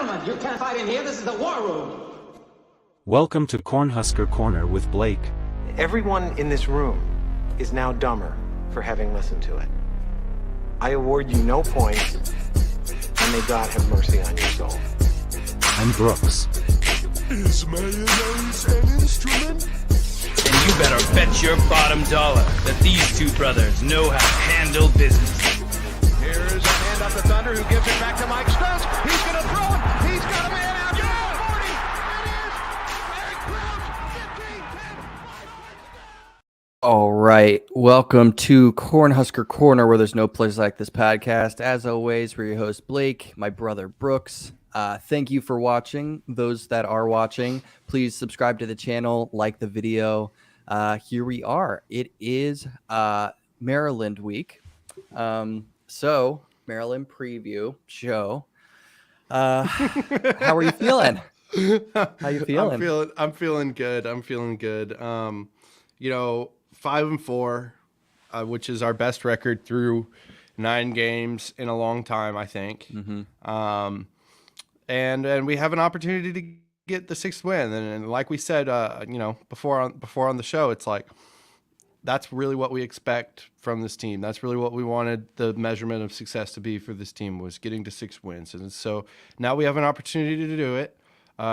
Gentlemen, you can't fight in here. This is the war room. Welcome to Cornhusker Corner with Blake. Everyone in this room is now dumber for having listened to it. I award you no points, and may God have mercy on your soul. I'm Brooks. Is mayonnaise an instrument? And you better bet your bottom dollar that these two brothers know how to handle business. Here is a hand up to Thunder, who gives it back to Mike Stokes. He's going to throw it. He's got a man out. Yeah! 40. It is Eric Crouch. 15, 10. All right. Welcome to Cornhusker Corner, where there's no place like this podcast. As always, we're your host, Blake, my brother, Brooks. Thank you for watching. Those that are watching, please subscribe to the channel, like the video. Here we are. It is Maryland week. So Maryland preview show. How are you feeling? How you feeling? I'm feeling good. 5-4, which is our best record through 9 games in a long time, I think. Mm-hmm. And we have an opportunity to get the 6th win. And like we said, before on the show, it's like, that's really what we expect from this team. That's really what we wanted the measurement of success to be for this team, was getting to 6 wins. And so now we have an opportunity to do it.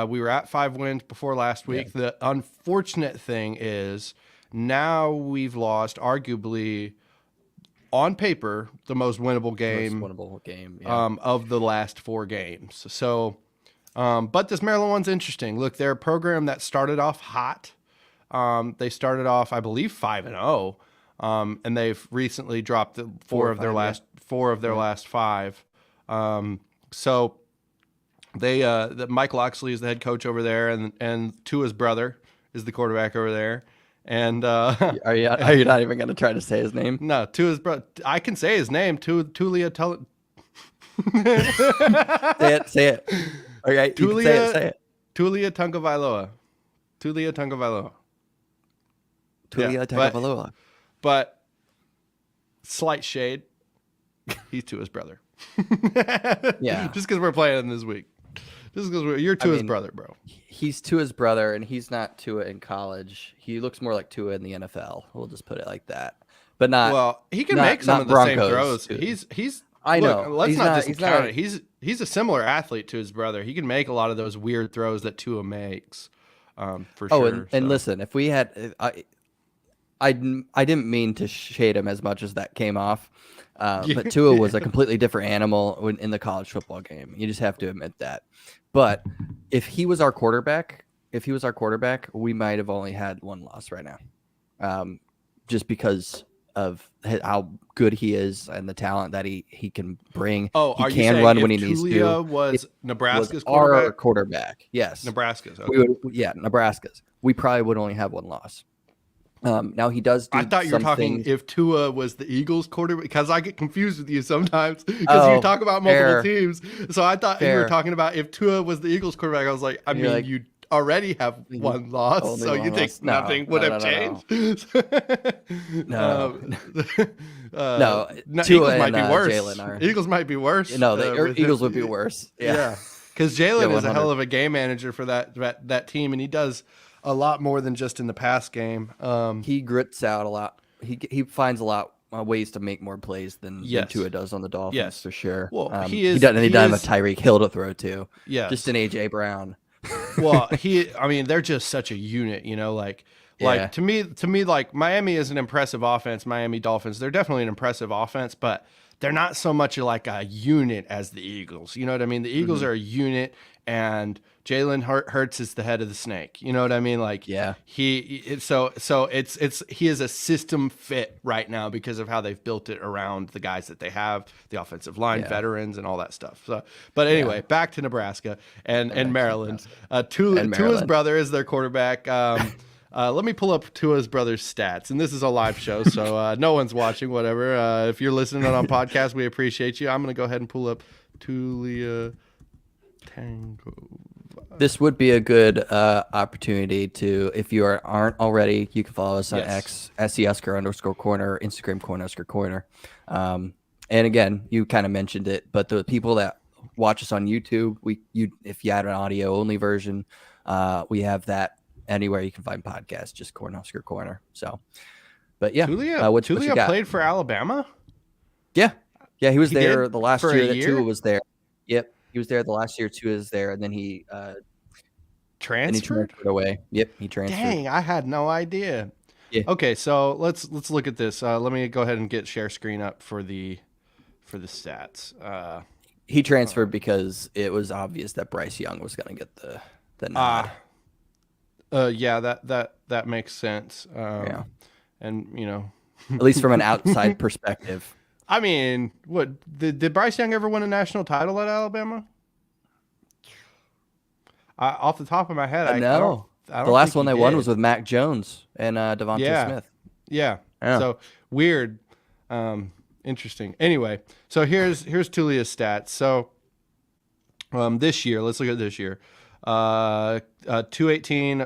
We were at 5 wins before last week. Yeah. The unfortunate thing is now we've lost, arguably, on paper, the most winnable game, of the last 4 games. So, but this Maryland one's interesting. Look, they're a program that started off hot. They started off, I believe, 5-0, and they've recently dropped four of their last 5. So they, Mike Loxley is the head coach over there, and Tua's brother is the quarterback over there. And are you not even going to try to say his name? No, Tua's brother. I can say his name. Tulia. Say it. Okay, say it. Tulia Tagovailoa. Tulia Tagovailoa. But slight shade. He's Tua's brother. Yeah. Just because we're playing him this week. Just because you're Tua's brother, bro. He's Tua's brother, and he's not Tua in college. He looks more like Tua in the NFL. We'll just put it like that. But not. Well, he can make some of the same throws. Too. He's. I know. Let's not discount it. He's a similar athlete to his brother. He can make a lot of those weird throws that Tua makes. For sure. And listen, if we had, I didn't mean to shade him as much as that came off. But Tua was a completely different animal in the college football game. You just have to admit that. But if he was our quarterback, we might have only had 1 loss right now, just because of how good he is and the talent that he can bring. Oh, he can run when he needs to. Tulia was Nebraska's quarterback? Our quarterback, yes. Nebraska's. Okay. Nebraska's. We probably would only have 1 loss. Now he does. I thought you were talking if Tua was the Eagles quarterback, because I get confused with you sometimes because you talk about multiple teams. So I thought you were talking about if Tua was the Eagles quarterback. I was like, you already have 1 loss, so you think nothing would have changed? No. Eagles might be worse. Eagles might be worse. No, the Eagles would be worse. Yeah. Because Jalen is a hell of a game manager for that team, and he does a lot more than just in the pass game. He grits out a lot. He finds a lot ways to make more plays than Tua does on the Dolphins, for sure. Well, he doesn't have a Tyreek Hill to throw to. Yeah, just an AJ Brown. Well, they're just such a unit, to me, like Miami is an impressive offense. Miami Dolphins, they're definitely an impressive offense, but they're not so much like a unit as the Eagles. You know what I mean? The Eagles are a unit, and Jalen Hurts is the head of the snake. You know what I mean? Like, he is a system fit right now because of how they've built it around the guys that they have, the offensive line, veterans, and all that stuff. So, but anyway, back to Nebraska and Maryland. Tua's brother is their quarterback. Let me pull up Tua's brother's stats, and this is a live show, so no one's watching. Whatever. If you're listening on podcast, we appreciate you. I'm going to go ahead and pull up Tulia Tango. This would be a good opportunity to, if you aren't already, you can follow us on X, SCSker_corner, Instagram Cornhusker Corner. And again, you kind of mentioned it, but the people that watch us on YouTube, if you had an audio only version, we have that anywhere you can find podcasts, just Cornhusker Corner. So, but yeah, Tulia played for Alabama. Yeah, he was there the last for year a that year? Tua was there. Yep, he was there the last year Tua was there, and then he transferred away. Yep, he transferred. Dang, I had no idea. Yeah. Okay, so let's look at this. Let me go ahead and get share screen up for the stats. He transferred because it was obvious that Bryce Young was going to get the nod. Yeah, that makes sense. Yeah. And At least from an outside perspective. I mean, what did Bryce Young ever win a national title at Alabama? Off the top of my head, I don't the last think one he they won did. was with Mac Jones and Devontae Smith. Yeah. Yeah. So weird. Interesting. Anyway, so here's Tulia's stats. So this year, let's look at this year. 218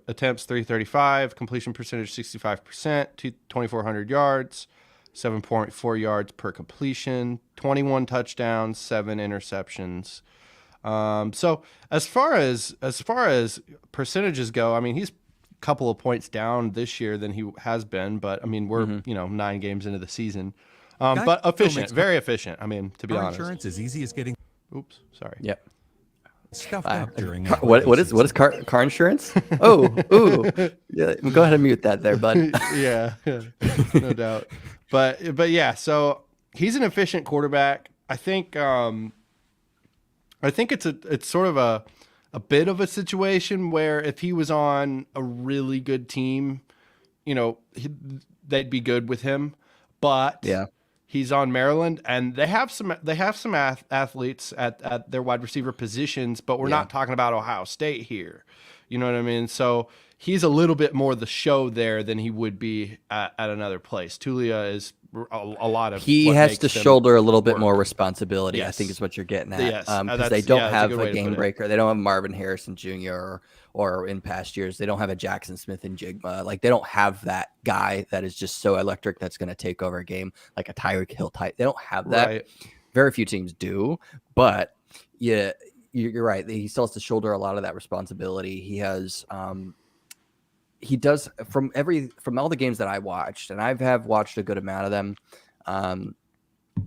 attempts, 335, completion percentage 65%, 2,400 yards, 7.4 yards per completion, 21 touchdowns, 7 interceptions. So as far as percentages go, I mean, he's a couple of points down this year than he has been, but I mean, we're 9 games into the season. But efficient, very efficient. I mean, to be honest. Insurance as easy as getting Oops, sorry. Yep. stuffed up during. What is car insurance? Oh, ooh. Yeah, go ahead and mute that there, bud. yeah, no doubt. But yeah, so he's an efficient quarterback. I think it's sort of a bit of a situation where if he was on a really good team, they'd be good with him. But yeah, he's on Maryland, and they have some athletes at their wide receiver positions, but we're not talking about Ohio State here. You know what I mean? So he's a little bit more the show there than he would be at another place. Tulia is a lot of. He has to shoulder a little bit more responsibility. Yes. I think is what you're getting at. Yes. Because they don't have a game breaker. They don't have Marvin Harrison Jr. or in past years they don't have a Jackson Smith and Jigma. Like they don't have that guy that is just so electric that's going to take over a game like a Tyreek Hill type. They don't have that. Right. Very few teams do, but yeah, you're right. He still has to shoulder a lot of that responsibility. He has. He does from all the games that I watched, and I have watched a good amount of them,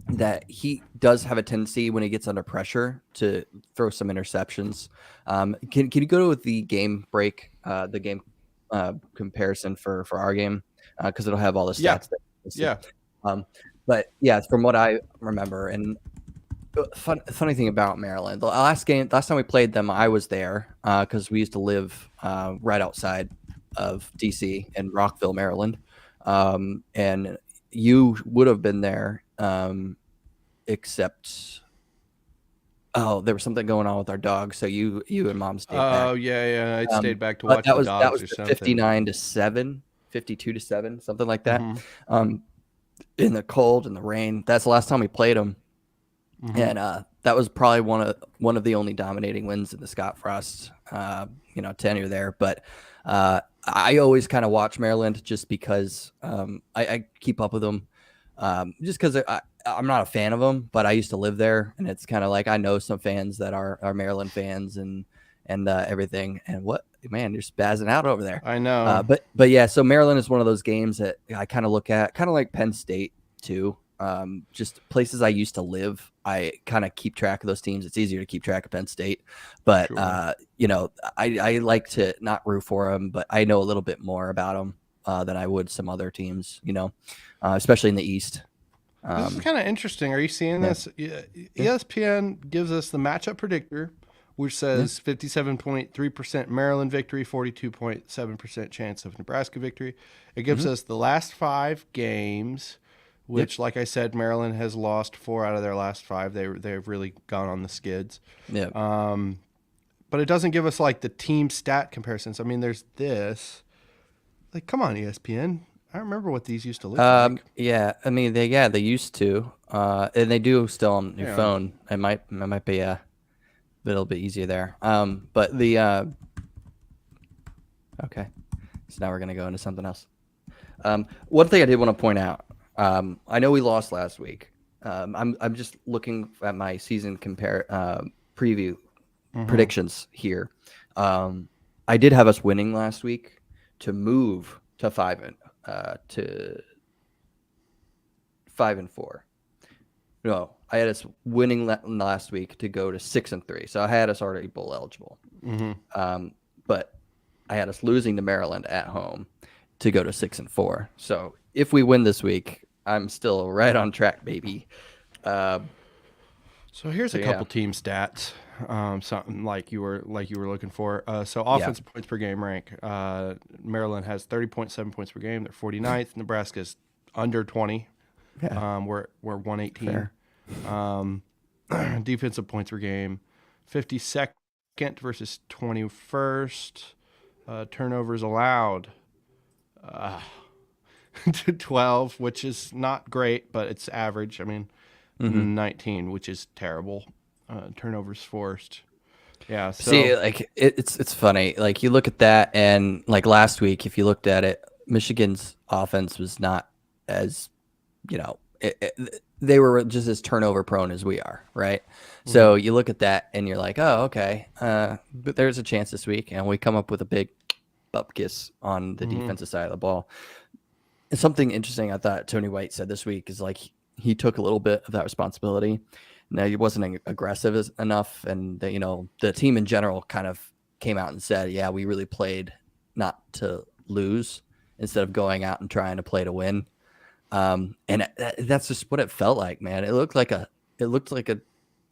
that he does have a tendency when he gets under pressure to throw some interceptions. Can you go to the game break, the game comparison for our game? Because it'll have all the stats. Yeah. But yeah, from what I remember, and funny thing about Maryland, the last time we played them, I was there because we used to live right outside of DC in Rockville, Maryland. And you would have been there, except there was something going on with our dog, so you and Mom stayed back. Oh yeah, I stayed back to watch that the was dogs or the something. 59-7, 52-7, something like that. In the cold and the rain. That's the last time we played them. And that was probably one of the only dominating wins in the Scott Frost tenure there. But I always kind of watch Maryland just because I keep up with them, just because I'm not a fan of them, but I used to live there, and it's kind of like I know some fans that are Maryland fans and everything. And man, you're spazzing out over there. I know. But yeah, so Maryland is one of those games that I kind of look at, kind of like Penn State too. Just places I used to live. I kind of keep track of those teams. It's easier to keep track of Penn State, but Sure. I like to not root for them, but I know a little bit more about them than I would some other teams. Especially in the East. This is kind of interesting. Are you seeing this? ESPN gives us the matchup predictor, which says 57.3% Maryland victory, 42.7% chance of Nebraska victory. It gives us the last 5 games, which, like I said, Maryland has lost 4 out of their last 5. They've really gone on the skids. Yeah. But it doesn't give us like the team stat comparisons. I mean, there's this. Like, come on, ESPN. I remember what these used to look like. Yeah. I mean, they used to, and they do still on your phone. It might be a little bit easier there. But the okay. So now we're gonna go into something else. One thing I did want to point out. I know we lost last week, I'm just looking at my season preview predictions here. I did have us winning last week to move to 5-4. No, I had us winning last week to go to 6-3. So I had us already bowl eligible. But I had us losing to Maryland at home to go to 6-4. So if we win this week, I'm still right on track, baby. So here's a couple team stats, something like you were looking for. So offensive points per game rank. Maryland has 30.7 points per game. They're 49th. Nebraska's under 20. Yeah. We're 118. Defensive points per game, 52nd versus 21st. Turnovers allowed, 12, which is not great, but it's average. I mean, 19, which is terrible. Turnovers forced. Yeah. So. See, like it's funny. Like you look at that, and like last week, if you looked at it, Michigan's offense was not as, they were just as turnover prone as we are, right? So you look at that, and you're like, oh, okay. But there's a chance this week, and we come up with a big bupkis on the defensive side of the ball. And something interesting I thought Tony White said this week is like he took a little bit of that responsibility. Now he wasn't aggressive enough, and the team in general kind of came out and said, "Yeah, we really played not to lose instead of going out and trying to play to win." And that's just what it felt like, man. It looked like a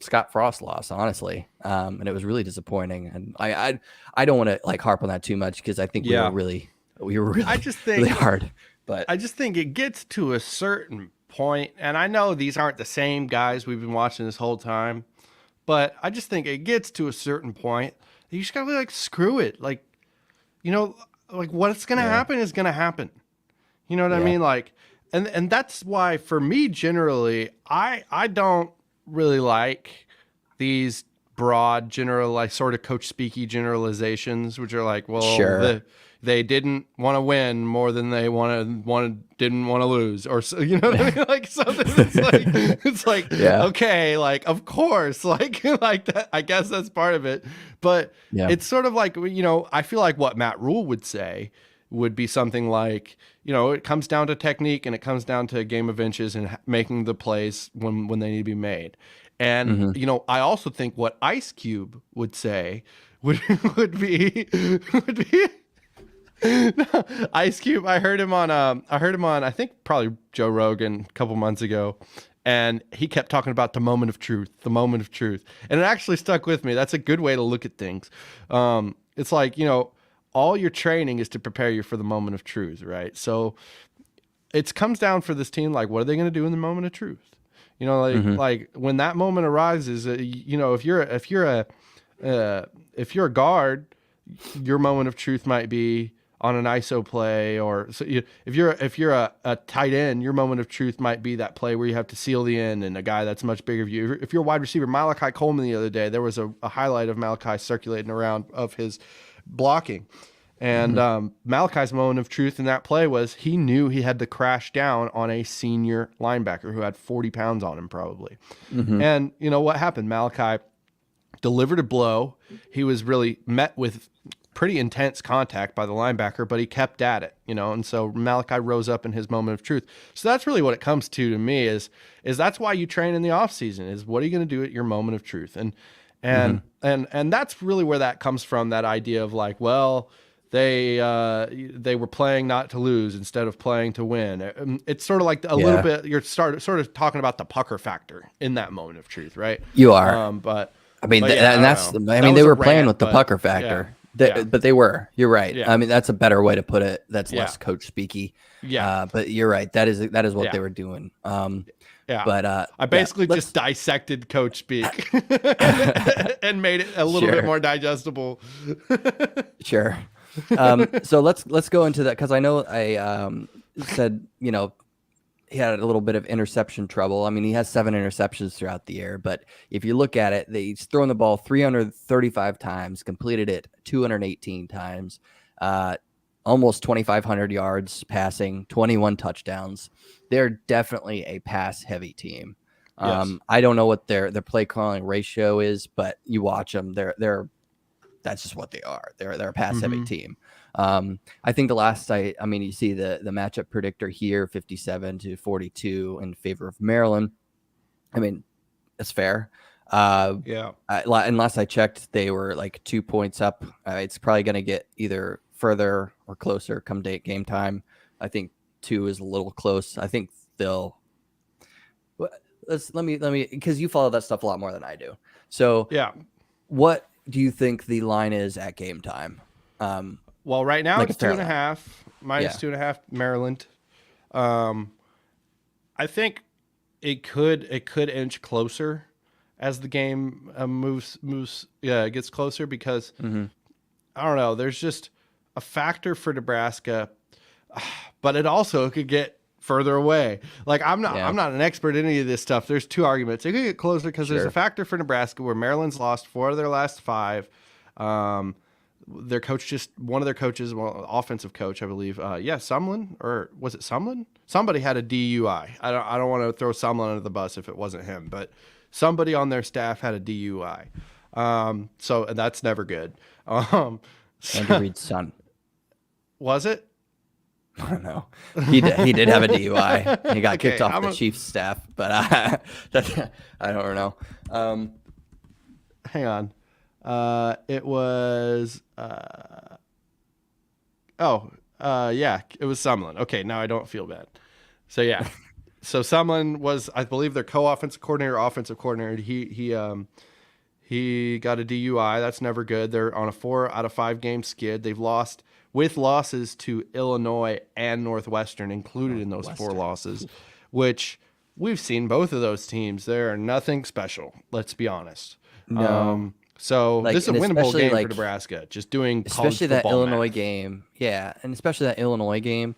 Scott Frost loss, honestly, and it was really disappointing. And I don't want to like harp on that too much because I think we were really I just think really hard. But I just think it gets to a certain point, and I know these aren't the same guys we've been watching this whole time, but I just think it gets to a certain point that you just gotta be like, screw it, like, like what's gonna happen is gonna happen. You know what I mean? Like, and that's why for me generally, I don't really like these broad general, like sort of coach speaky generalizations, which are like, well, they didn't want to win more than they didn't want to lose, or so, you know what I mean? Like something. It's like okay, like of course, like that. I guess that's part of it, but it's sort of like I feel like what Matt Rule would say would be something like it comes down to technique and it comes down to a game of inches and making the plays when they need to be made. And I also think what Ice Cube would say would be. No, Ice Cube. I heard him on I think probably Joe Rogan a couple months ago, and he kept talking about the moment of truth, and it actually stuck with me. That's a good way to look at things. It's like all your training is to prepare you for the moment of truth, right? So it comes down for this team, like what are they going to do in the moment of truth? Like when that moment arises, if you're a guard, your moment of truth might be on an ISO play, or if you're a tight end, your moment of truth might be that play where you have to seal the end and a guy that's much bigger of you. If you're a wide receiver, Malachi Coleman the other day, there was a highlight of Malachi circulating around of his blocking, and Malachi's moment of truth in that play was he knew he had to crash down on a senior linebacker who had 40 pounds on him probably. And what happened? Malachi delivered a blow. He was really met with pretty intense contact by the linebacker, but he kept at it, and so Malachi rose up in his moment of truth. So that's really what it comes to me is that's why you train in the off season, is what are you going to do at your moment of truth? And that's really where that comes from, that idea of like, well, they were playing not to lose instead of playing to win. It's sort of like a little bit, you're sort of talking about the pucker factor in that moment of truth, right? You are. But I mean, they were playing with the pucker factor. But they were. You're right. Yeah. I mean, that's a better way to put it. That's less coach speaky. Yeah. But you're right. That is what they were doing. But I basically just dissected coach speak and made it a little bit more digestible. Sure. So let's go into that, because I know I said he had a little bit of interception trouble. I mean, he has 7 interceptions throughout the year, but if you look at it, he's thrown the ball 335 times, completed it 218 times, almost 2,500 yards passing, 21 touchdowns. They're definitely a pass-heavy team. Yes. I don't know what their play calling ratio is, but you watch them, that's just what they are. They're a pass heavy team. I think you see the matchup predictor here, 57-42 in favor of Maryland. I mean, it's fair. Unless I checked, they were like 2 points up. It's probably going to get either further or closer come game time. I think 2 is a little close. I think they'll. Let me because you follow that stuff a lot more than I do. So Yeah. What do you think the line is at game time? Well, right now Like it's a fair 2.5, minus 2.5 Maryland. I think it could inch closer as the game gets closer because I don't know. There's just a factor for Nebraska, but it also could get further away. Like I'm not an expert in any of this stuff. There's 2 arguments. It could get closer because there's a factor for Nebraska where Maryland's lost 4 of their last 5. Their coach one of their coaches, offensive coach, I believe. Sumlin, or was it Sumlin? Somebody had a DUI. I don't want to throw Sumlin under the bus if it wasn't him, but somebody on their staff had a DUI. So that's never good. Andrew Reed's son. Was it? I don't know. He did have a DUI. He got kicked off the Chiefs staff, but I don't know. Hang on. It was it was Sumlin. Okay, now I don't feel bad. So yeah. So Sumlin was, I believe, their offensive coordinator. He got a DUI. That's never good. They're on a 4 out of 5 game skid. They've lost with losses to Illinois and Northwestern included in those 4 losses, which we've seen both of those teams. They're nothing special. Let's be honest. No. So this is a winnable game for Nebraska. Just doing especially that Illinois math. Game, and especially that Illinois game,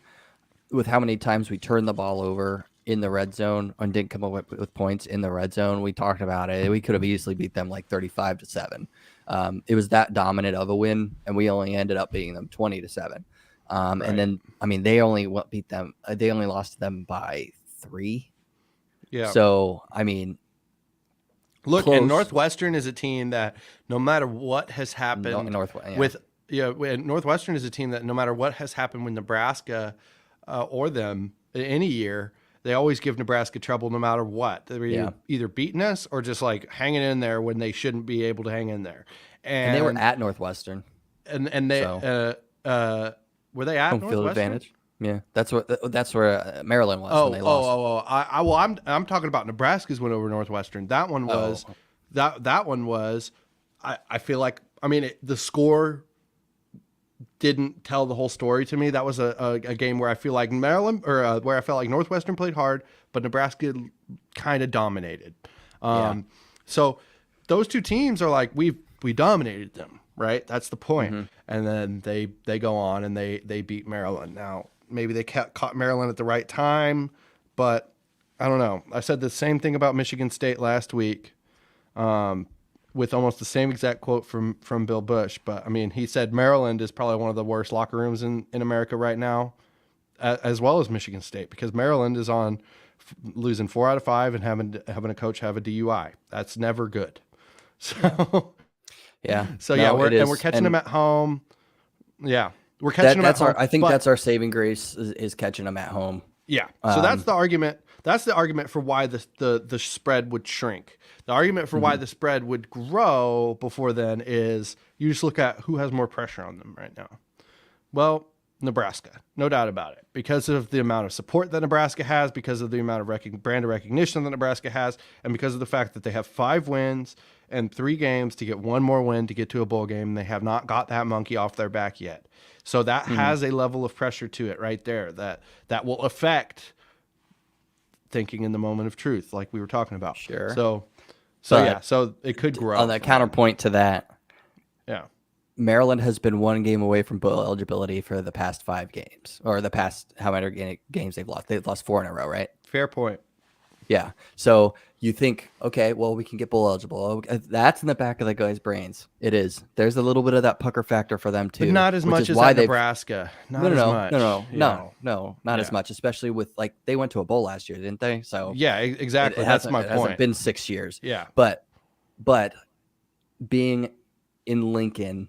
with how many times we turned the ball over in the red zone and didn't come up with points in the red zone. We talked about it. We could have easily beat them like 35-7. It was that dominant of a win, and we only ended up beating them 20-7. And then they only beat them. They only lost to them by 3. Yeah. So look, close. and Northwestern is a team that no matter what has happened Northwestern is a team that no matter what has happened with Nebraska or them in any year, they always give Nebraska trouble no matter what. They're either beating us or just like hanging in there when they shouldn't be able to hang in there. And they were at Northwestern. And they were they at home Northwestern? Field advantage. Yeah, that's where Maryland was when they lost. I'm talking about Nebraska's win over Northwestern. That one was that one was. I feel like the score didn't tell the whole story to me. That was a game where I feel like Maryland where I felt like Northwestern played hard, but Nebraska kind of dominated. So those 2 teams are like we dominated them, right? That's the point. And then they go on and they beat Maryland. Now maybe they caught Maryland at the right time, but I don't know. I said the same thing about Michigan State last week. With almost the same exact quote from Bill Bush. But, he said Maryland is probably one of the worst locker rooms in America right now, as well as Michigan State, because Maryland is on losing 4 out of 5 and having a coach have a DUI. That's never good. So, we're catching them at home. Yeah, we're catching them at home. I think that's our saving grace is catching them at home. Yeah. So that's the argument. That's the argument for why the spread would shrink. The argument for why the spread would grow before then is you just look at who has more pressure on them right now. Well, Nebraska, no doubt about it, because of the amount of support that Nebraska has, because of the amount of brand of recognition that Nebraska has, and because of the fact that they have 5 wins and 3 games to get 1 more win to get to a bowl game. They have not got that monkey off their back yet. So that has a level of pressure to it right there that will affect thinking in the moment of truth, like we were talking about. Sure. So it could grow. On the counterpoint to that, yeah, Maryland has been 1 game away from bowl eligibility for the past 5 games, or the past how many games they've lost. They've lost 4 in a row, right? Fair point. Yeah. So you think, okay, well, we can get bowl eligible. That's in the back of the guy's brains. It is. There's a little bit of that pucker factor for them too. But not as much as at Nebraska. Not as much. No, not as much. Especially with like they went to a bowl last year, didn't they? So yeah, exactly. That's my point. It hasn't been 6 years. Yeah, but being in Lincoln,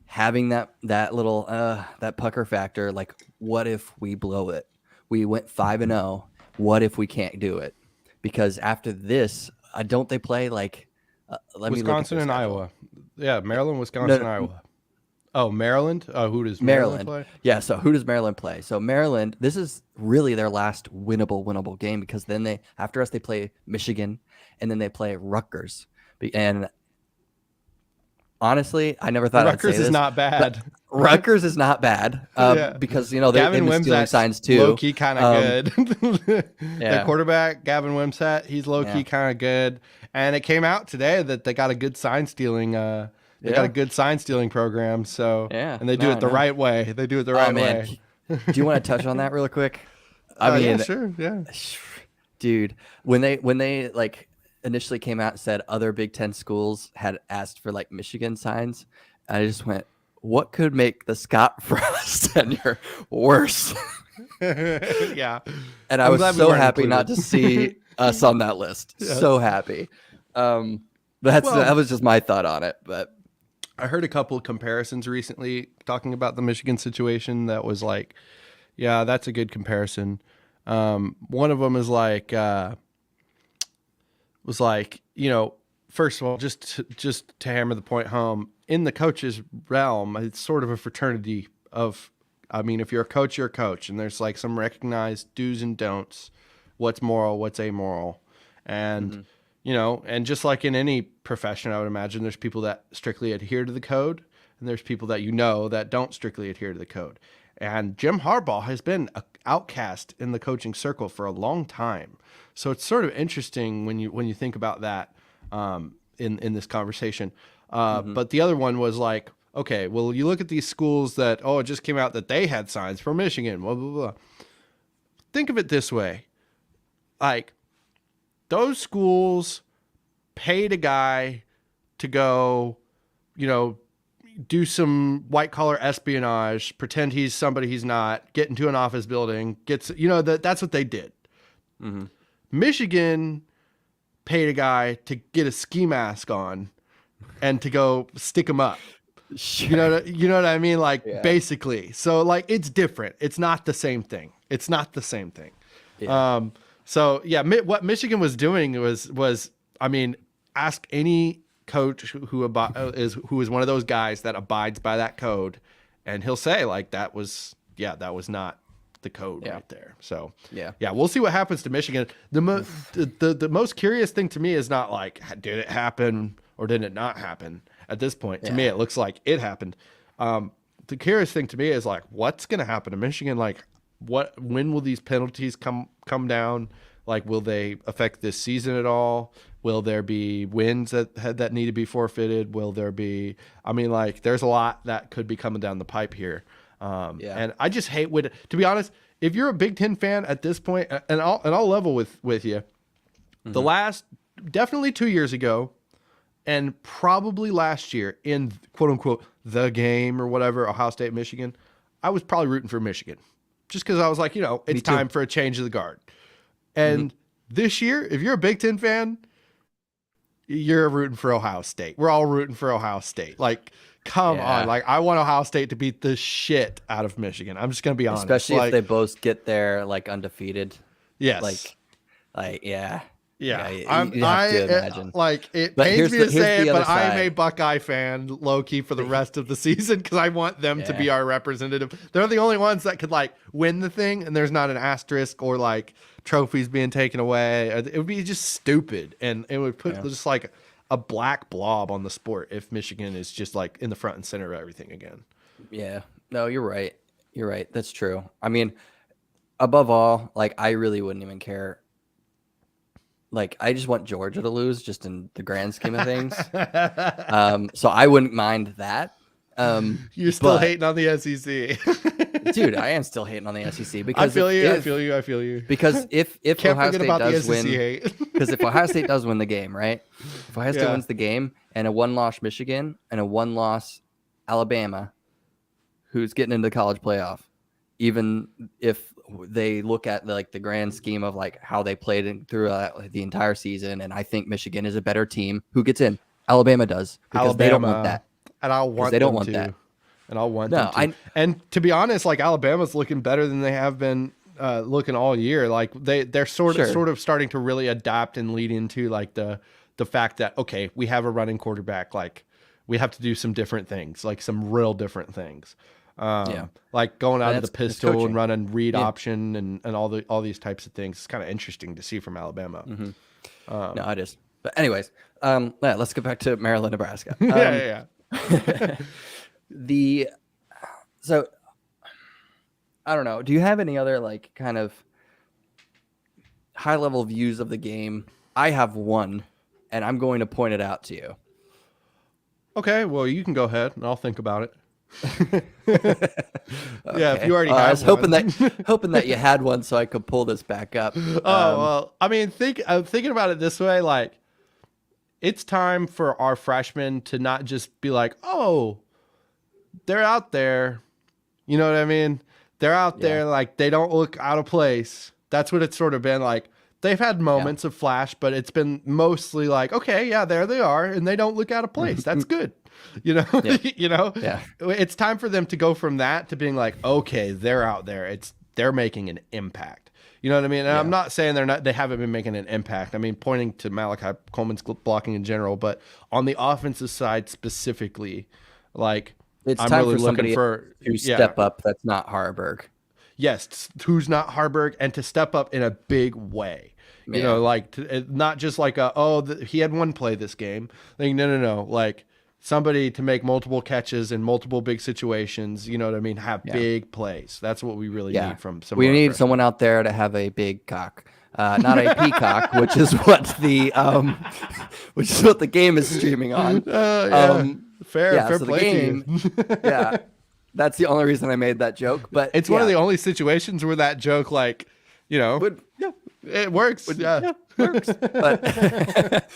having that little that pucker factor, like what if we blow it? We went 5-0. What if we can't do it? Because after this, don't they play like Wisconsin and Iowa? Yeah, Maryland, Wisconsin, Iowa. Oh, Maryland. Who does Maryland play? Yeah, so who does Maryland play? So Maryland, this is really their last winnable game because then after us they play Michigan and then they play Rutgers. And honestly, I never thought Rutgers I'd say this, is not bad. Rutgers is not bad because they've been stealing signs too. Low key kind of good. Yeah. The quarterback Gavin Wimsatt, he's low key kind of good. And it came out today that they got a good sign stealing. Got a good sign stealing program. So and they do it the right way. They do it the right way. Do you want to touch on that real quick? I mean, yeah, sure, yeah, dude. When they like initially came out and said other Big Ten schools had asked for like Michigan signs, I just went, what could make the Scott Frost tenure worse? Yeah. And I was so happy not to see us on that list. Yes. So happy. That was just my thought on it. But I heard a couple of comparisons recently talking about the Michigan situation that was like, yeah, that's a good comparison. One of them is like, first of all, just to hammer the point home, in the coach's realm, it's sort of a fraternity of, I mean, if you're a coach, you're a coach, and there's like some recognized do's and don'ts, what's moral, what's amoral. And, and just like in any profession, I would imagine there's people that strictly adhere to the code, and there's people that that don't strictly adhere to the code. And Jim Harbaugh has been an outcast in the coaching circle for a long time. So it's sort of interesting when you think about that in this conversation. But the other one was like, okay, well, you look at these schools that, it just came out that they had signs for Michigan, blah, blah, blah. Think of it this way. Like, those schools paid a guy to go, do some white collar espionage, pretend he's somebody he's not, get into an office building, that's what they did. Mm-hmm. Michigan paid a guy to get a ski mask on and to go stick him up. Sure. You know what I mean? Like, basically. So like, it's different. It's not the same thing. Yeah. What Michigan was doing was, I mean, ask any coach who is one of those guys that abides by that code, and he'll say like, that was not the code right there. So we'll see what happens to Michigan. The most curious thing to me is not like, did it happen or did it not happen at this point? To me, it looks like it happened. The curious thing to me is like, what's going to happen to Michigan? Like, when will these penalties come down? Like, will they affect this season at all? Will there be wins that need to be forfeited? Will there be, I mean, like, there's a lot that could be coming down the pipe here. And I just hate to be honest, if you're a Big Ten fan at this point, and I'll level with you, the last, definitely 2 years ago, and probably last year in quote unquote the game or whatever, Ohio State, Michigan, I was probably rooting for Michigan just because I was like, it's time for a change of the guard. And this year, if you're a Big Ten fan, you're rooting for Ohio State. We're all rooting for Ohio State. Like, come on. Like, I want Ohio State to beat the shit out of Michigan. I'm just going to be honest. Especially if they both get there, like, undefeated. Yes. Yeah. Yeah, you have to imagine. It pains me to say it, but I'm a Buckeye fan, low key, for the rest of the season because I want them to be our representative. They're the only ones that could win the thing, and there's not an asterisk or trophies being taken away. It would be just stupid, and it would put just a black blob on the sport if Michigan is just in the front and center of everything again. Yeah, no, you're right. You're right. That's true. I mean, above all, I really wouldn't even care. I just want Georgia to lose, just in the grand scheme of things. So I wouldn't mind that. You're still hating on the SEC. Dude, I am still hating on the SEC because I feel you. Because if Can't Ohio forget State about the does SEC win, hate. because if Ohio State does win the game, right? If Ohio State Yeah. wins the game and a one-loss Michigan and a one-loss Alabama, who's getting into the college playoff, even if they look at like the grand scheme of like how they played through the entire season, and I think Michigan is a better team, who gets in? Alabama does, because they don't want that. And I want they don't them want to. that. And I want them to. And to be honest, like Alabama's looking better than they have been looking all year. Like they're sort of starting to really adapt and lead into like the fact that, okay, we have a running quarterback. Like we have to do some different things, like some real different things. Like going out of the pistol and running read option and all these types of things. It's kind of interesting to see from Alabama. No, it is. But anyways, let's get back to Maryland, Nebraska. Yeah. So I don't know. Do you have any other like kind of high level views of the game? I have one, and I'm going to point it out to you. Okay, well you can go ahead and I'll think about it. Yeah, if you already have I was hoping that you had one so I could pull this back up. Well, I mean, I'm thinking about it this way, like it's time for our freshmen to not just be like, oh, they're out there. You know what I mean? They're out there like they don't look out of place. That's what it's sort of been like. They've had moments of flash, but it's been mostly like, okay, yeah, there they are, and they don't look out of place. That's good. You know, It's time for them to go from that to being like, okay, they're out there. They're making an impact. You know what I mean? And I'm not saying they haven't been making an impact. I mean, pointing to Malachi Coleman's blocking in general, but on the offensive side specifically, like it's I'm time really for somebody looking for to step up. That's not Harburg. Yes, who's not Harburg, and to step up in a big way. You know, like not just like he had one play this game. Like no, like somebody to make multiple catches in multiple big situations. You know what I mean? Have big plays. That's what we really need from some. We need someone out there to have a big cock, not a peacock, which is what the game is streaming on. Fair so play the game. That's the only reason I made that joke. But it's one of the only situations where that joke, like, you know, it works. Works. But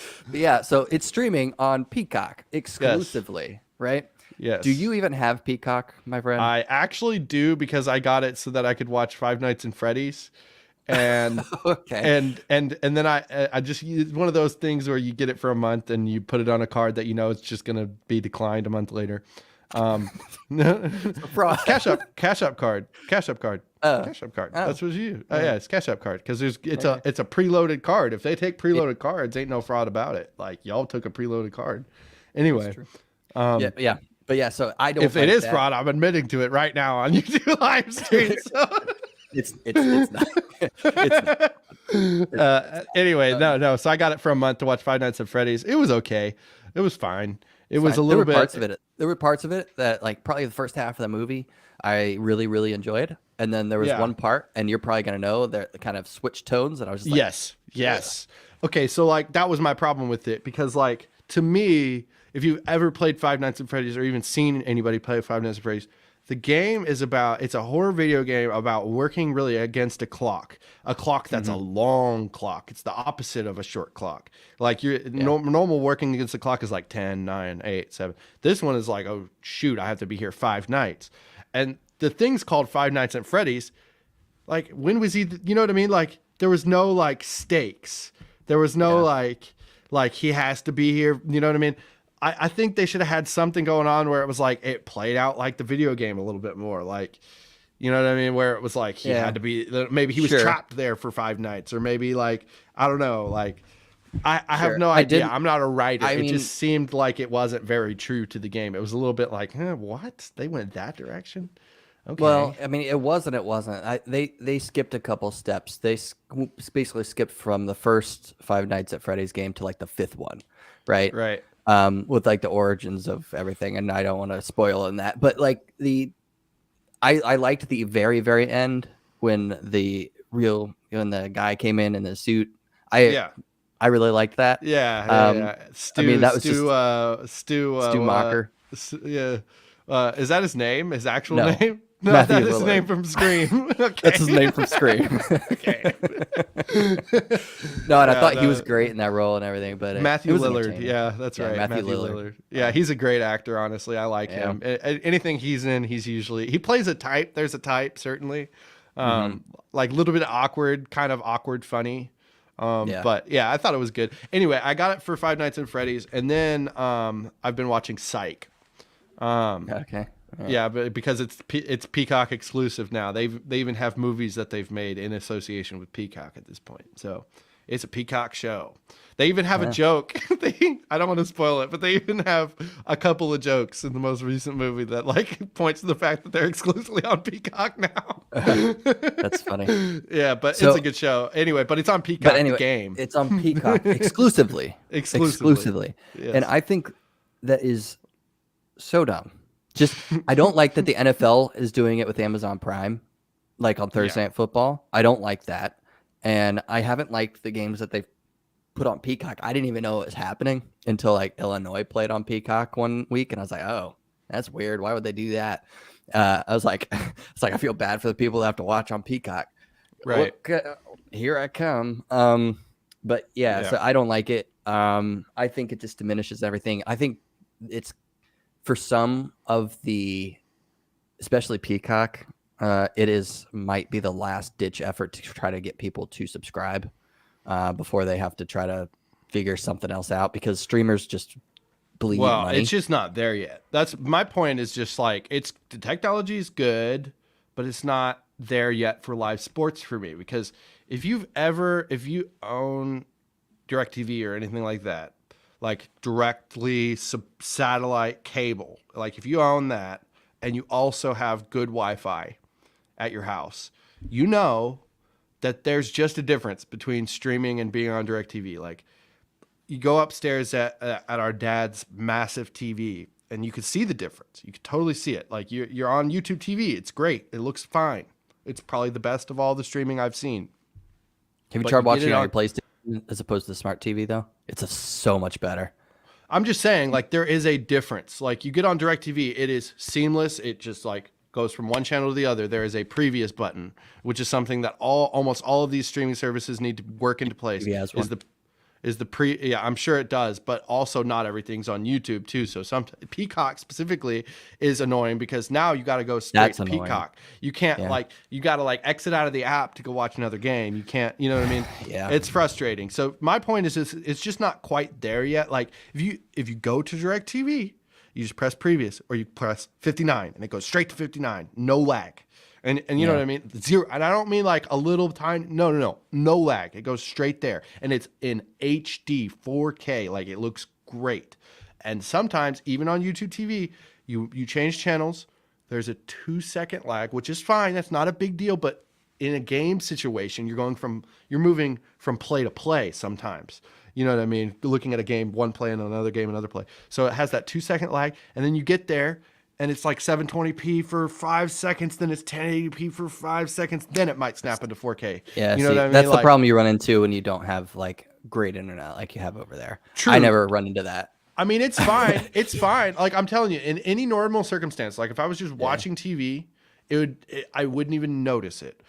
so it's streaming on Peacock exclusively, right? Yes. Do you even have Peacock, my friend? I actually do, because I got it so that I could watch Five Nights at Freddy's. And and then I just use one of those things where you get it for a month and you put it on a card that you know it's just gonna be declined a month later. Cash App card. Cash App card. That's what you. It's Cash App card, because it's a preloaded card. If they take preloaded cards, ain't no fraud about it. Like y'all took a preloaded card. Anyway. So I don't. If it is fraud, I'm admitting to it right now on YouTube live stream. So. It's not. It's not. Anyway, no. So I got it for a month to watch Five Nights at Freddy's. It was okay. It was fine. It was a little bit. There were parts of it that, like, probably the first half of the movie I really, really enjoyed. And then there was one part, and you're probably going to know, that kind of switched tones. And I was just like, yes. Okay, so, like, that was my problem with it. Because, like, to me, if you've ever played Five Nights at Freddy's or even seen anybody play Five Nights at Freddy's, the game is it's a horror video game about working really against a clock that's a long clock. It's the opposite of a short clock. Like normal working against the clock is like 10, 9, 8, 7. This one is like, oh shoot, I have to be here 5 nights. And the thing's called Five Nights at Freddy's. Like, when was he, you know what I mean? Like, there was no like stakes. There was no like he has to be here. You know what I mean? I think they should have had something going on where it was like it played out like the video game a little bit more. Like, you know what I mean? Where it was like he had to be, maybe he was trapped there for 5 nights, or maybe like, I don't know. Like, I have no idea. I'm not a writer. It just seemed like it wasn't very true to the game. It was a little bit like, what? They went that direction? Okay. Well, I mean, it wasn't. They skipped a couple steps. They basically skipped from the first Five Nights at Freddy's game to like the 5th one, right? Right. With like the origins of everything, and I don't want to spoil in that, but like I liked the very, very end when the guy came in the suit. I really liked that. Stu, I mean, that was Stu Mocker. Is that his name? His actual name? No, Matthew that is his Lillard. name from Scream. Okay. That's his name from Scream. Okay. No, and I Yeah, thought he no. was great in that role and everything, but it Matthew was Lillard. entertaining. Yeah, that's Yeah, right. Matthew Lillard. Yeah, he's a great actor, honestly. I like Yeah. him. Anything he's in, he plays a type. There's a type, certainly. Like a little bit awkward, kind of awkward, funny. Yeah. But yeah, I thought it was good. Anyway, I got it for Five Nights at Freddy's, and then I've been watching Psych. Okay. Yeah, but because it's Peacock exclusive now. They even have movies that they've made in association with Peacock at this point. So it's a Peacock show. They even have a joke. I don't want to spoil it, but they even have a couple of jokes in the most recent movie that like points to the fact that they're exclusively on Peacock now. That's funny. Yeah, but So- it's a good show. Anyway, but it's on Peacock But anyway, the game. it's on Peacock exclusively. Exclusively. Yes. And I think that is so dumb. Just I don't like that the NFL is doing it with Amazon Prime, like on Thursday Night Football. I don't like that, and I haven't liked the games that they've put on Peacock. I didn't even know it was happening until like Illinois played on Peacock one week, and I was like, oh, that's weird. Why would they do that? I was like, it's like I feel bad for the people that have to watch on Peacock. Right. Here I come. But yeah, so I don't like it. I think it just diminishes everything. I think it's for some of the, especially Peacock, might be the last ditch effort to try to get people to subscribe before they have to try to figure something else out, because streamers just bleed money. It's just not there yet. That's my point. Is just like the technology is good, but it's not there yet for live sports for me. Because if you own DirecTV or anything like that, like directly satellite cable, like if you own that and you also have good Wi-Fi at your house, you know that there's just a difference between streaming and being on DirecTV. Like you go upstairs at our dad's massive TV and you can see the difference. You can totally see it. Like you're on YouTube TV. It's great. It looks fine. It's probably the best of all the streaming I've seen. Have you But tried you get watching it it on on- your PlayStation as opposed to the smart TV though? It's so much better. I'm just saying, like, there is a difference. Like, you get on DirecTV, it is seamless. It just, like, goes from one channel to the other. There is a previous button, which is something that almost all of these streaming services need to work into place. TV has one. I'm sure it does, but also not everything's on YouTube too. So Peacock specifically is annoying because now you got to go straight That's to annoying. Peacock. You can't you got to exit out of the app to go watch another game. You can't, you know what I mean? Yeah. It's frustrating. So my point is it's just not quite there yet. Like if you go to DirecTV, you just press previous or you press 59 and it goes straight to 59, no lag. And you know what I mean? Zero. And I don't mean like a little tiny. No lag. It goes straight there, and it's in HD 4K. Like it looks great. And sometimes even on YouTube TV, you change channels. There's a 2-second lag, which is fine. That's not a big deal. But in a game situation, you're moving from play to play sometimes. You know what I mean? You're looking at a game, one play, and another game, another play. So it has that 2-second lag, and then you get there. And it's like 720p for 5 seconds, then it's 1080p for 5 seconds, then it might snap into 4K. Yeah, you know what I mean? That's the Like, problem you run into when you don't have like great internet like you have over there. True. I never run into that. I mean, it's fine. It's fine. Like I'm telling you, in any normal circumstance, like if I was just watching TV, I wouldn't even notice it.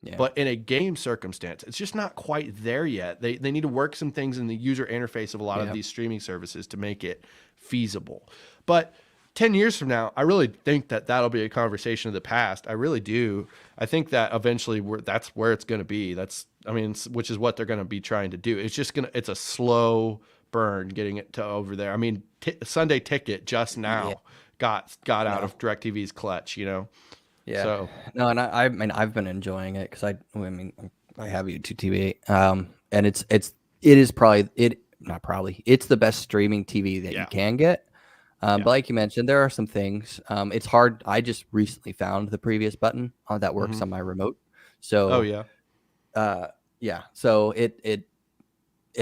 Yeah. But in a game circumstance, it's just not quite there yet. They need to work some things in the user interface of a lot of these streaming services to make it feasible. But 10 years from now, I really think that that'll be a conversation of the past. I really do. I think that eventually that's where it's going to be. Which is what they're going to be trying to do. It's a slow burn getting it to over there. I mean, Sunday Ticket just now got out of DirecTV's clutch, you know? Yeah. So, no, and I mean, I've been enjoying it because I have YouTube TV, and it's the best streaming TV that you can get. But like you mentioned, there are some things. It's hard. I just recently found the previous button that works on my remote. So So it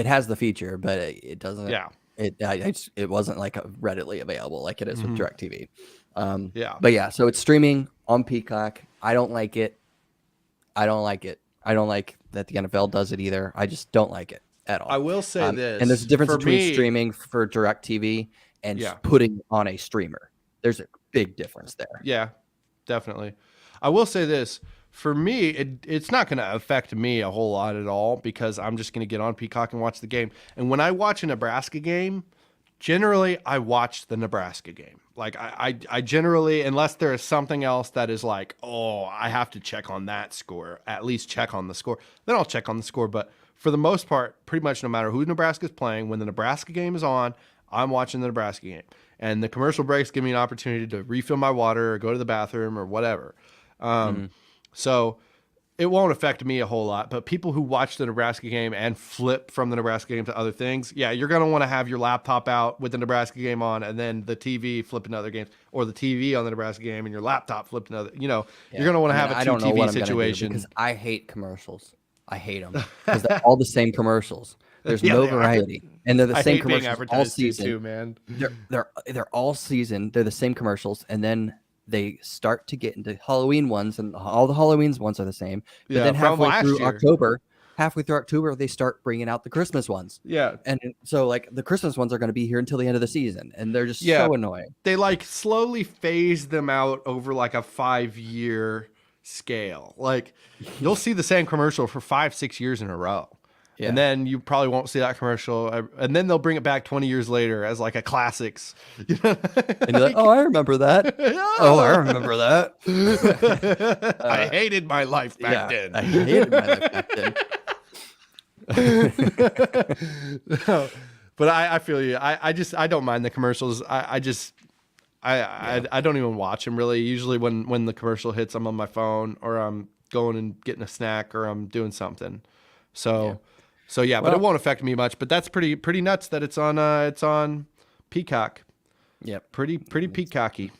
has the feature, but it doesn't. Yeah. It wasn't like readily available like it is with DirecTV. But yeah, so it's streaming on Peacock. I don't like it. I don't like that the NFL does it either. I just don't like it at all. I will say this. And there's a difference for between me, streaming for DirecTV and putting on a streamer. There's a big difference there. Yeah. definitely. I will say this. For me, it's not going to affect me a whole lot at all because I'm just going to get on Peacock and watch the game. And when I watch a Nebraska game, generally I watch the Nebraska game. Like I generally, unless there is something else that is like, oh, I have to check on that score, at least check on the score, then I'll check on the score. But for the most part, pretty much no matter who Nebraska is playing, when the Nebraska game is on, I'm watching the Nebraska game. And the commercial breaks give me an opportunity to refill my water or go to the bathroom or whatever. So it won't affect me a whole lot, but people who watch the Nebraska game and flip from the Nebraska game to other things, yeah, you're going to want to have your laptop out with the Nebraska game on and then the TV flipping to other games, or the TV on the Nebraska game and your laptop flipping to other, you're going to want to have a two TV situation. Because I hate commercials. I hate them because they're all the same commercials. There's no variety, and they're the same commercials all season. Too, man. They're all season. They're the same commercials, and then they start to get into Halloween ones, and all the Halloween ones are the same. But then halfway through October, they start bringing out the Christmas ones. Yeah. And so like the Christmas ones are going to be here until the end of the season, and they're just so annoying. They like slowly phase them out over like a 5-year scale. Like you'll see the same commercial for 5-6 years in a row. Yeah. And then you probably won't see that commercial. And then they'll bring it back 20 years later as like a classics. You know? And you're like, oh, I remember that. Oh, I remember that. I hated my life back then. I hated my life back then. No, but I feel you. I don't mind the commercials. I don't even watch them really. Usually when the commercial hits, I'm on my phone or I'm going and getting a snack or I'm doing something. So but it won't affect me much. But that's pretty nuts that it's on Peacock. Yep. Pretty peacocky.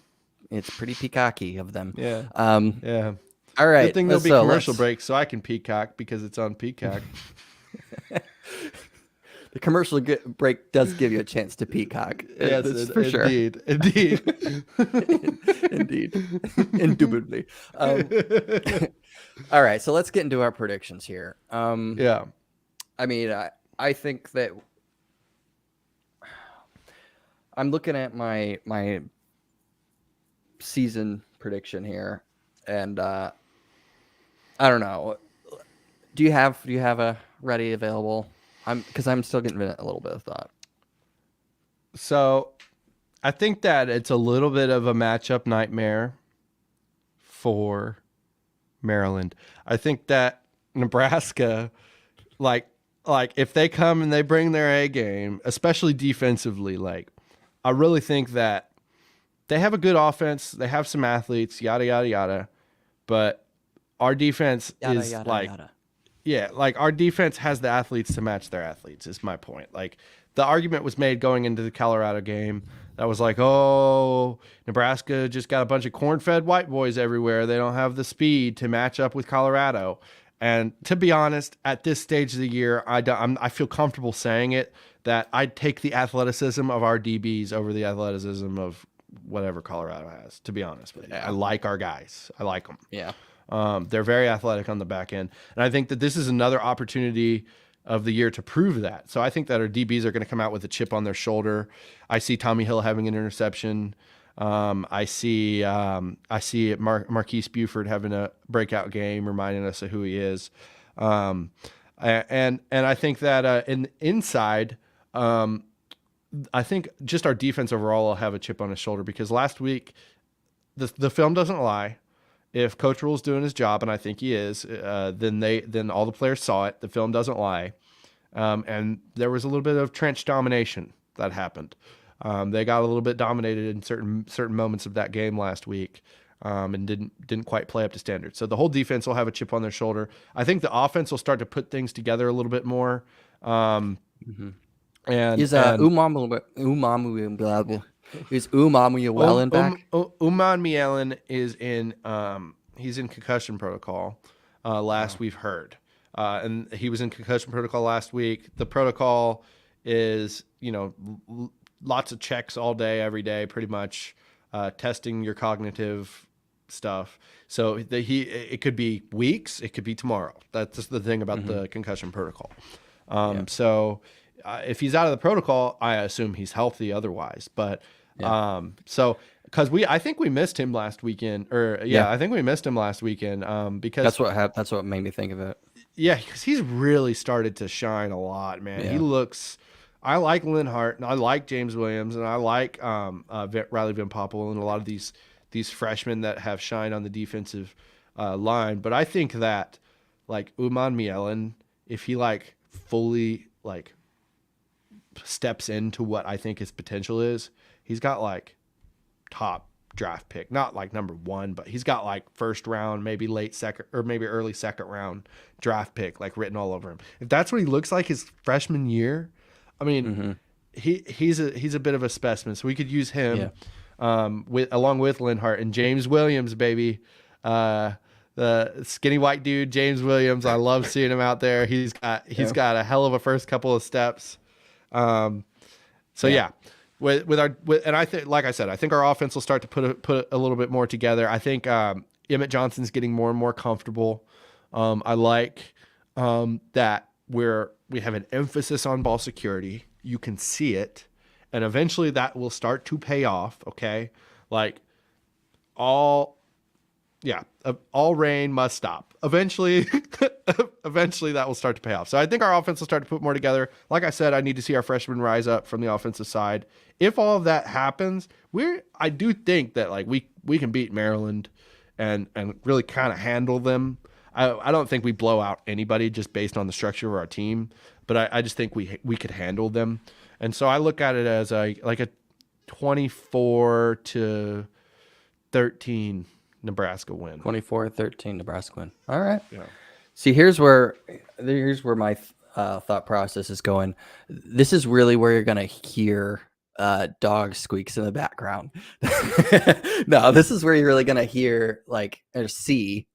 It's pretty peacocky of them. Yeah. Yeah. All right. Good thing there'll be commercial breaks so I can peacock because it's on Peacock. The commercial break does give you a chance to peacock. Yes, for sure. Indeed. Indeed. Indubitably. All right, so let's get into our predictions here. Yeah. I mean, I think that I'm looking at my season prediction here, and I don't know. Do you have a ready available? Because I'm still getting a little bit of thought. So, I think that it's a little bit of a matchup nightmare for Maryland. I think that Nebraska, like if they come and they bring their A game, especially defensively, like I really think that they have a good offense. They have some athletes, yada yada yada, but our defense is like our defense has the athletes to match their athletes. Is my point. Like the argument was made going into the Colorado game. That was like, oh, Nebraska just got a bunch of corn-fed white boys everywhere. They don't have the speed to match up with Colorado. And to be honest, at this stage of the year, I feel comfortable saying it, that I'd take the athleticism of our DBs over the athleticism of whatever Colorado has, to be honest with you. I like our guys. I like them. Yeah. They're very athletic on the back end. And I think that this is another opportunity of the year to prove that. So I think that our DBs are going to come out with a chip on their shoulder. I see Tommy Hill having an interception. I see Marquise Buford having a breakout game, reminding us of who he is. And I think that inside, I think just our defense overall will have a chip on his shoulder because last week the film doesn't lie. If Coach Rule's doing his job, and I think he is, then all the players saw it. The film doesn't lie, and there was a little bit of trench domination that happened. They got a little bit dominated in certain moments of that game last week, and didn't quite play up to standard. So the whole defense will have a chip on their shoulder. I think the offense will start to put things together a little bit more. And is Is Umamuelen back? Umamuelen is in he's in concussion protocol. Last we've heard, and he was in concussion protocol last week. The protocol is lots of checks all day, every day, pretty much testing your cognitive stuff. So it could be weeks, it could be tomorrow. That's just the thing about the concussion protocol. So if he's out of the protocol, I assume he's healthy otherwise. But so because I think we missed him last weekend, I think we missed him last weekend. Because that's what made me think of it. Yeah, because he's really started to shine a lot, man. Yeah. He looks. I like Linhart, and I like James Williams, and I like Riley Van Poppel, and a lot of these freshmen that have shined on the defensive line. But I think that like Uman Mielen, if he like fully like steps into what I think his potential is, he's got like top draft pick, not like number 1, but he's got like first round, maybe late second or maybe early second round draft pick like written all over him. If that's what he looks like his freshman year, I mean, he's a bit of a specimen. So we could use him along with Linhart and James Williams, baby. The skinny white dude, James Williams. I love seeing him out there. He's got a hell of a first couple of steps. And I think, like I said, I think our offense will start to put a little bit more together. I think Emmett Johnson's getting more and more comfortable. I like that we have an emphasis on ball security. You can see it, and eventually that will start to pay off. Okay, like all rain must stop. Eventually that will start to pay off. So I think our offense will start to put more together. Like I said, I need to see our freshmen rise up from the offensive side. If all of that happens, I do think that like we can beat Maryland and really kind of handle them. I don't think we blow out anybody just based on the structure of our team, but I just think we could handle them. And so I look at it as a 24-13 Nebraska win. 24-13 Nebraska win. All right. Yeah. See, here's where my thought process is going. This is really where you're going to hear dog squeaks in the background. No, this is where you're really going to hear or see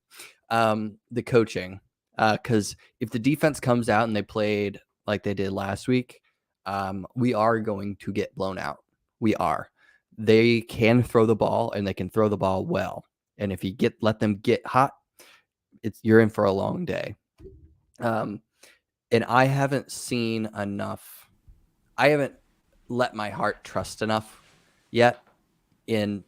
the coaching. Because if the defense comes out and they played like they did last week, we are going to get blown out. We are. They can throw the ball, and they can throw the ball well. And if you let them get hot, you're in for a long day. And I haven't seen enough. I haven't let my heart trust enough yet in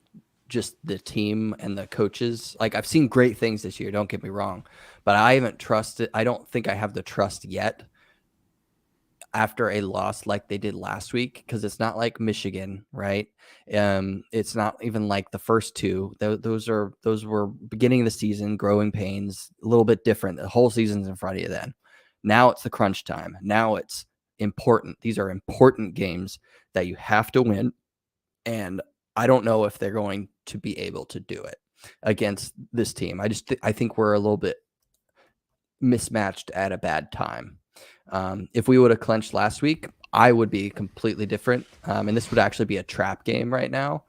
just the team and the coaches. Like, I've seen great things this year, don't get me wrong, but I haven't trusted. I don't think I have the trust yet after a loss like they did last week, because it's not like Michigan, right? It's not even like the first two. Those were beginning of the season, growing pains, a little bit different. The whole season's in front of you then. Now it's the crunch time. Now it's important. These are important games that you have to win, and I don't know if they're going to be able to do it against this team. I think we're a little bit mismatched at a bad time. If we would have clinched last week, I would be completely different. And this would actually be a trap game right now.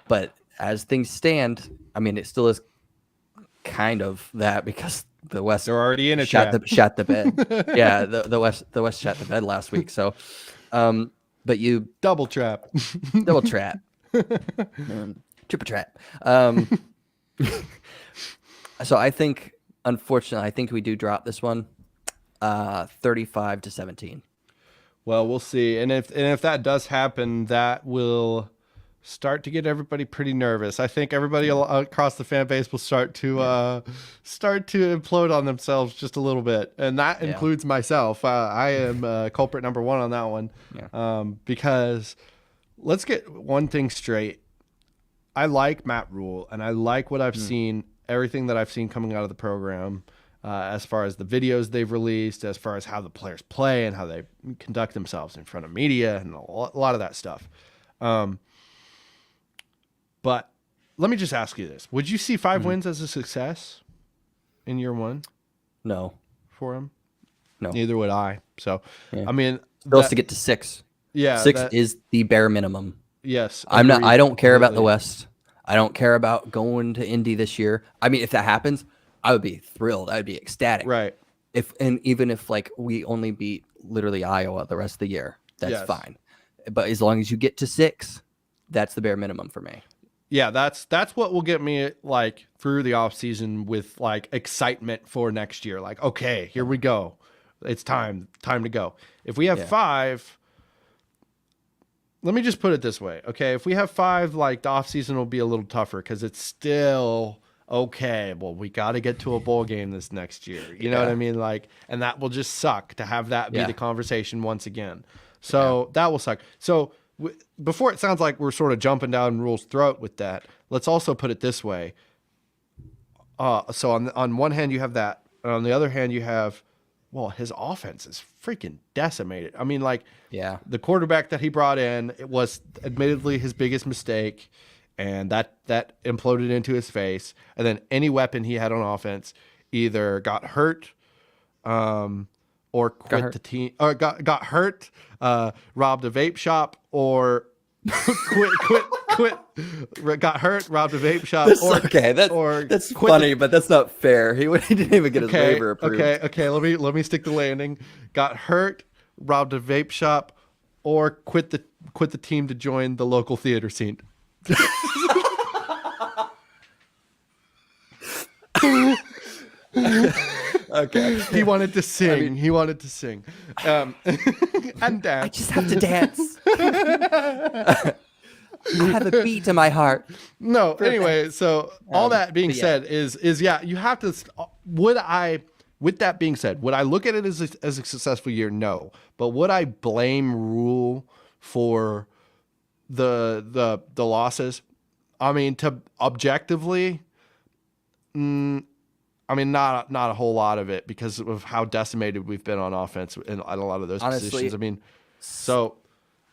But as things stand, I mean, it still is kind of that, because the West They're already in a shot trap. the bed. Yeah, the West shot the bed last week. So, but you Double trap. triple trap. So I think, unfortunately, we do drop this one. 35-17. Well, we'll see. And if that does happen, that will start to get everybody pretty nervous. I think everybody across the fan base will start to implode on themselves just a little bit, and that includes myself. I am culprit number 1 on that one. Yeah. Because let's get one thing straight. I like Matt Rule, and I like what I've seen, everything that I've seen coming out of the program. As far as the videos they've released, as far as how the players play and how they conduct themselves in front of media and a lot of that stuff. But let me just ask you this. Would you see 5 wins as a success in year 1? No. For him? No. Neither would I. So, yeah. I mean... Still has to get to 6. Yeah. 6 is the bare minimum. Yes. I don't care about the West. I don't care about going to Indy this year. I mean, if that happens, I would be thrilled. I would be ecstatic. Right. Even if we only beat literally Iowa the rest of the year, that's fine. But as long as you get to 6, that's the bare minimum for me. Yeah, that's what will get me through the off season with excitement for next year. Okay, here we go. It's time to go. If we have 5, let me just put it this way. Okay. If we have 5, like the offseason will be a little tougher because it's still okay. Well, we got to get to a bowl game this next year. You know what I mean? Like, and that will just suck to have that be the conversation once again. So that will suck. So before it sounds like we're sort of jumping down Rule's throat with that, let's also put it this way. So on one hand you have that, and on the other hand you have, well, his offense is freaking decimated. I mean, like, the quarterback that he brought in, it was admittedly his biggest mistake, and that imploded into his face. And then any weapon he had on offense either got hurt, or quit the team, or got hurt, robbed a vape shop, or quit, got hurt, robbed a vape shop. That's funny, but that's not fair. He didn't even get his waiver approved. Okay. Let me stick the landing. Got hurt, robbed a vape shop, or quit the team to join the local theater scene. Okay. He wanted to sing. And dance. I just have to dance. I have a beat in my heart. No, anyway, so all that being said is you have to, with that being said, would I look at it as a successful year? No. But would I blame Rule for the losses? I mean, objectively, not a whole lot of it because of how decimated we've been on offense in a lot of those positions. I mean, so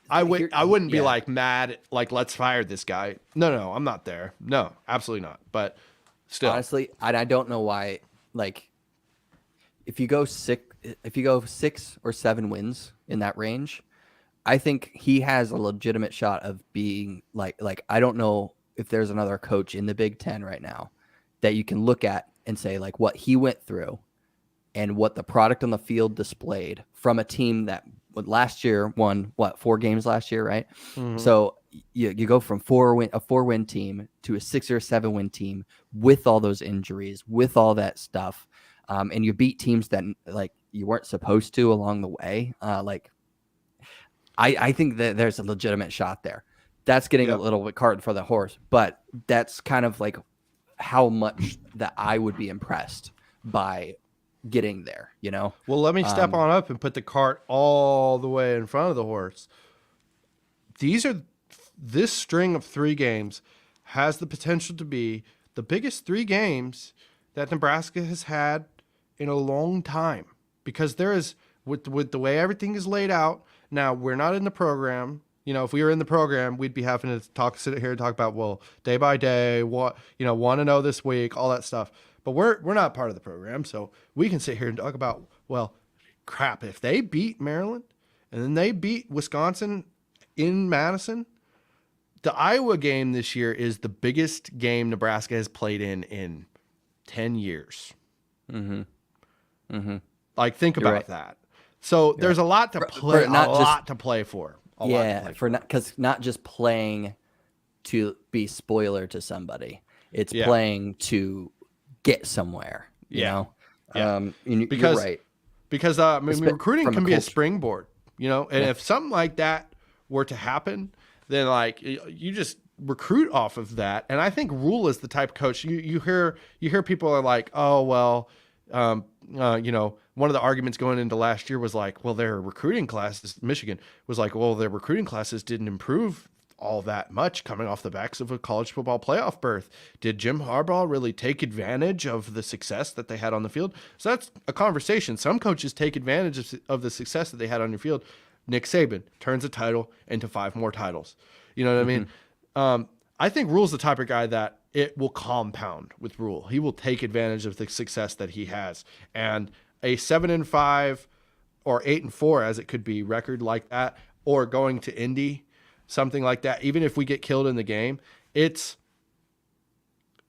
I wouldn't be like mad, like let's fire this guy. No, I'm not there. No, absolutely not. But still, honestly, I don't know why. Like, if you go 6 or 7 wins in that range, I think he has a legitimate shot of being like I don't know if there's another coach in the Big Ten right now that you can look at and say like what he went through and what the product on the field displayed from a team that last year won 4 games last year, right? Mm-hmm. So you go from a 4-win team to a 6 or 7-win team with all those injuries, with all that stuff, and you beat teams that like you weren't supposed to along the way. I think that there's a legitimate shot there. That's getting a little bit cart for the horse, but that's kind of like how much that I would be impressed by getting there, you know? Well, let me step on up and put the cart all the way in front of the horse. This string of 3 games has the potential to be the biggest 3 games that Nebraska has had in a long time, because there is, with the way everything is laid out. Now, we're not in the program. You know, if we were in the program, we'd be having to sit here and talk about, well, day by day, what, 1-0 this week, all that stuff. But we're not part of the program, so we can sit here and talk about, well, crap, if they beat Maryland and then they beat Wisconsin in Madison, the Iowa game this year is the biggest game Nebraska has played in 10 years. Mm-hmm. Mm-hmm. Like, think about that. So there's a lot to play, to play for. Because not just playing to be spoiler to somebody, it's playing to get somewhere. You know, you're right. Because recruiting can be a springboard. And if something like that were to happen, then like you just recruit off of that. And I think Rule is the type of coach. You hear people are like, oh well, one of the arguments going into last year was like, well, their recruiting classes, Michigan was like, well, their recruiting classes didn't improve all that much coming off the backs of a college football playoff berth. Did Jim Harbaugh really take advantage of the success that they had on the field? So that's a conversation. Some coaches take advantage of the success that they had on your field. Nick Saban turns a title into 5 more titles. You know what I mean? I think Rule's the type of guy that it will compound with Rule. He will take advantage of the success that he has. And a 7-5 or 8-4, as it could be, record like that, or going to Indy, something like that, even if we get killed in the game, it's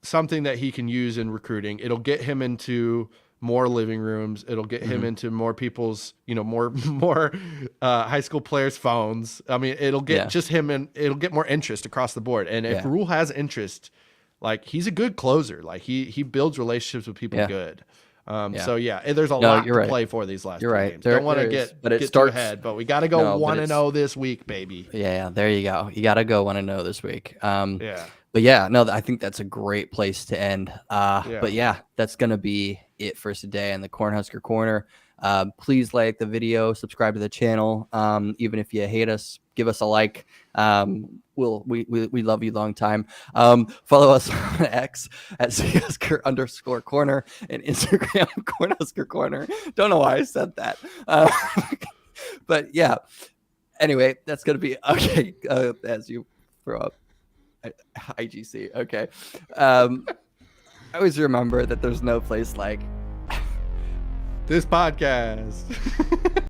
something that he can use in recruiting. It'll get him into more living rooms. It'll get him into more people's, more high school players' phones. I mean, it'll get just him, and it'll get more interest across the board. And if Rule has interest, like, he's a good closer. Like, he builds relationships with people good. So yeah, there's a No, lot you're to right. play for these last You're two right. games. There- Don't want to there is, get but it too starts- ahead, but we got to go No, but 1-0 this week, baby. Yeah, there you go. You got to go 1-0 this week. Yeah. But yeah, no, I think that's a great place to end. But yeah, that's going to be it for today in the Cornhusker Corner. Please like the video, subscribe to the channel. Even if you hate us, give us a like. We love you long time. Follow us on X at @CHusker_corner and Instagram Cornhusker Corner. Don't know why I said that. But yeah, anyway, that's going to be okay. As you throw up IGC. Okay. I always remember that there's no place like This podcast.